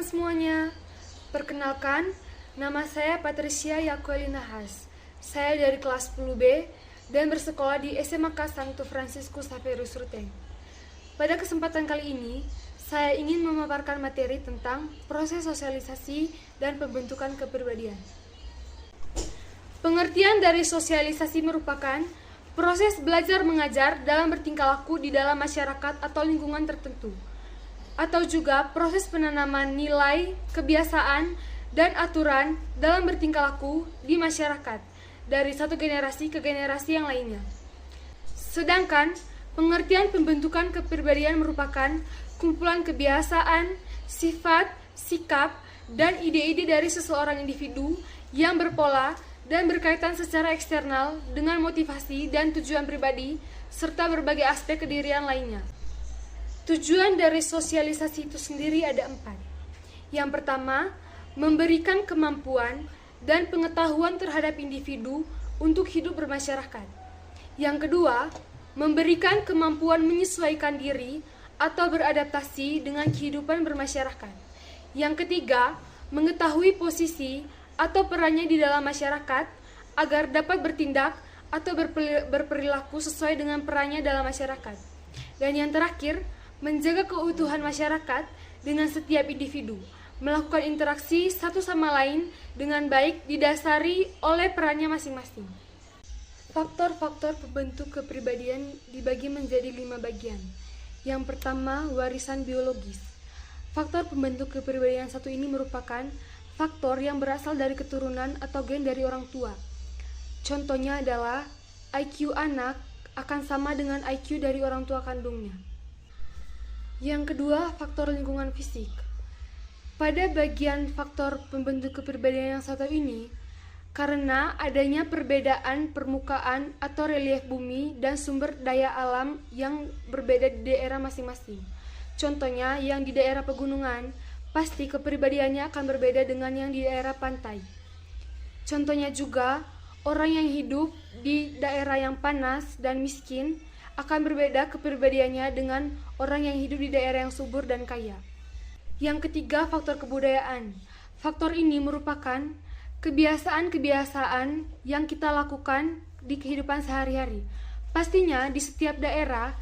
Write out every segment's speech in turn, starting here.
teman-teman semuanya, perkenalkan, nama saya Patricia Yakuelina Has. Saya dari kelas 10B dan bersekolah di SMK Santo Franciscus Xavierus Ruteng. Pada kesempatan kali ini, saya ingin memaparkan materi tentang proses sosialisasi dan pembentukan kepribadian. Pengertian dari sosialisasi merupakan proses belajar mengajar dalam bertingkah laku di dalam masyarakat atau lingkungan tertentu, atau juga proses penanaman nilai, kebiasaan, dan aturan dalam bertingkah laku di masyarakat dari satu generasi ke generasi yang lainnya. Sedangkan pengertian pembentukan kepribadian merupakan kumpulan kebiasaan, sifat, sikap, dan ide-ide dari seseorang individu yang berpola dan berkaitan secara eksternal dengan motivasi dan tujuan pribadi serta berbagai aspek kedirian lainnya. Tujuan dari sosialisasi itu sendiri ada 4. Yang pertama, memberikan kemampuan dan pengetahuan terhadap individu untuk hidup bermasyarakat. Yang kedua, memberikan kemampuan menyesuaikan diri atau beradaptasi dengan kehidupan bermasyarakat. Yang ketiga, mengetahui posisi atau perannya di dalam masyarakat agar dapat bertindak atau berperilaku sesuai dengan perannya dalam masyarakat. Dan yang terakhir, menjaga keutuhan masyarakat dengan setiap individu, melakukan interaksi satu sama lain dengan baik didasari oleh perannya masing-masing. Faktor-faktor pembentuk kepribadian dibagi menjadi 5 bagian. Yang pertama, warisan biologis. Faktor pembentuk kepribadian satu ini merupakan faktor yang berasal dari keturunan atau gen dari orang tua. Contohnya adalah IQ anak akan sama dengan IQ dari orang tua kandungnya. Yang kedua, faktor lingkungan fisik. Pada bagian faktor pembentuk kepribadian yang satu ini, karena adanya perbedaan permukaan atau relief bumi dan sumber daya alam yang berbeda di daerah masing-masing. Contohnya, yang di daerah pegunungan, pasti kepribadiannya akan berbeda dengan yang di daerah pantai. Contohnya juga, orang yang hidup di daerah yang panas dan miskin akan berbeda kepribadiannya dengan orang yang hidup di daerah yang subur dan kaya. Yang ketiga, faktor kebudayaan. Faktor ini merupakan kebiasaan-kebiasaan yang kita lakukan di kehidupan sehari-hari. Pastinya di setiap daerah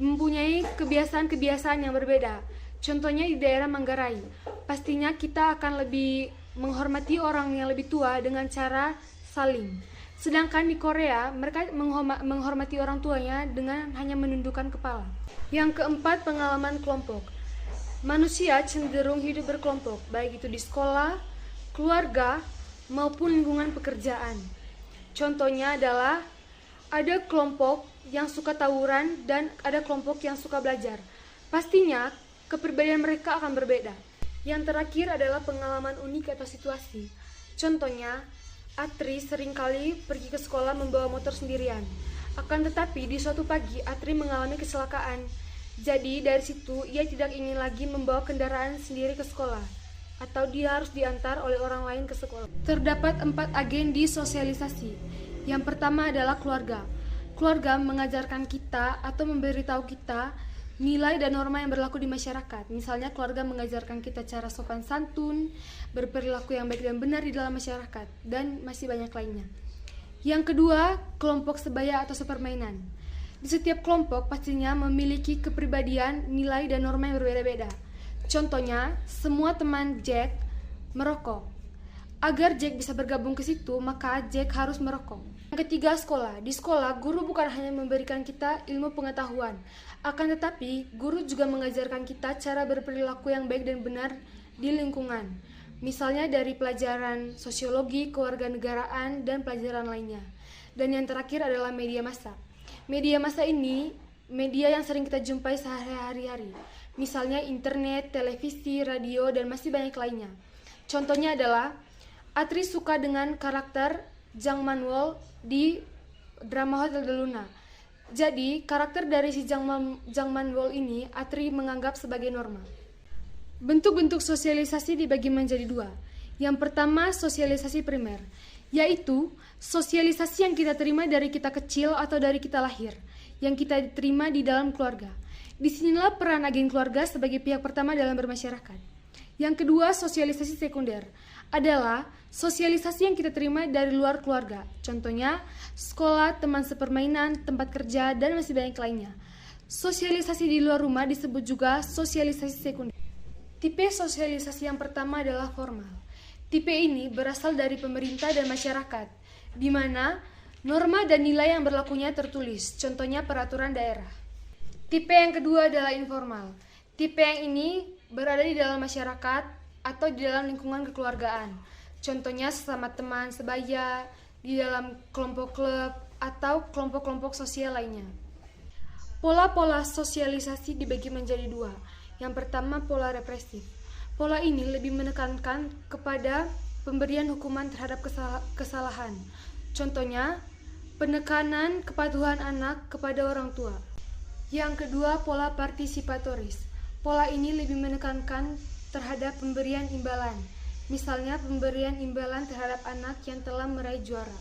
mempunyai kebiasaan-kebiasaan yang berbeda. Contohnya di daerah Manggarai, pastinya kita akan lebih menghormati orang yang lebih tua dengan cara saling. Sedangkan di Korea, mereka menghormati orang tuanya dengan hanya menundukkan kepala. Yang keempat, pengalaman kelompok. Manusia cenderung hidup berkelompok, baik itu di sekolah, keluarga, maupun lingkungan pekerjaan. Contohnya adalah ada kelompok yang suka tawuran dan ada kelompok yang suka belajar. Pastinya kepribadian mereka akan berbeda. Yang terakhir adalah pengalaman unik atau situasi. Contohnya, Atri seringkali pergi ke sekolah membawa motor sendirian. Akan tetapi di suatu pagi Atri mengalami kecelakaan. Jadi dari situ ia tidak ingin lagi membawa kendaraan sendiri ke sekolah, atau dia harus diantar oleh orang lain ke sekolah. Terdapat 4 agen di sosialisasi. Yang pertama adalah keluarga. Keluarga mengajarkan kita atau memberitahu kita nilai dan norma yang berlaku di masyarakat. Misalnya keluarga mengajarkan kita cara sopan santun, berperilaku yang baik dan benar di dalam masyarakat, dan masih banyak lainnya. Yang kedua, kelompok sebaya atau sepermainan. Di setiap kelompok pastinya memiliki kepribadian, nilai, dan norma yang berbeda-beda. Contohnya, semua teman Jack merokok. Agar Jack bisa bergabung ke situ, maka Jack harus merokok. Yang ketiga, sekolah. Di sekolah, guru bukan hanya memberikan kita ilmu pengetahuan, akan tetapi guru juga mengajarkan kita cara berperilaku yang baik dan benar di lingkungan. Misalnya dari pelajaran sosiologi, kewarganegaraan, dan pelajaran lainnya. Dan yang terakhir adalah media massa. Media massa ini media yang sering kita jumpai sehari-hari. Misalnya internet, televisi, radio, dan masih banyak lainnya. Contohnya adalah Atri suka dengan karakter Jang Manuel di drama Hotel de Luna. Jadi, karakter dari si Jang Manuel ini Atri menganggap sebagai norma. Bentuk-bentuk sosialisasi dibagi menjadi 2. Yang pertama, sosialisasi primer, yaitu sosialisasi yang kita terima dari kita kecil atau dari kita lahir, yang kita terima di dalam keluarga. Disinilah peran agen keluarga sebagai pihak pertama dalam bermasyarakat. Yang kedua, sosialisasi sekunder adalah sosialisasi yang kita terima dari luar keluarga. Contohnya, sekolah, teman sepermainan, tempat kerja, dan masih banyak lainnya. Sosialisasi di luar rumah disebut juga sosialisasi sekunder. Tipe sosialisasi yang pertama adalah formal. Tipe ini berasal dari pemerintah dan masyarakat, di mana norma dan nilai yang berlakunya tertulis, contohnya peraturan daerah. Tipe yang kedua adalah informal. Tipe yang ini berada di dalam masyarakat atau di dalam lingkungan kekeluargaan. Contohnya sesama teman sebaya, di dalam kelompok klub, atau kelompok-kelompok sosial lainnya. Pola-pola sosialisasi dibagi menjadi dua. Yang pertama, pola represif. Pola ini lebih menekankan kepada pemberian hukuman terhadap kesalahan. Contohnya, penekanan kepatuhan anak kepada orang tua. Yang kedua, pola partisipatoris. Pola ini lebih menekankan terhadap pemberian imbalan. Misalnya pemberian imbalan terhadap anak yang telah meraih juara.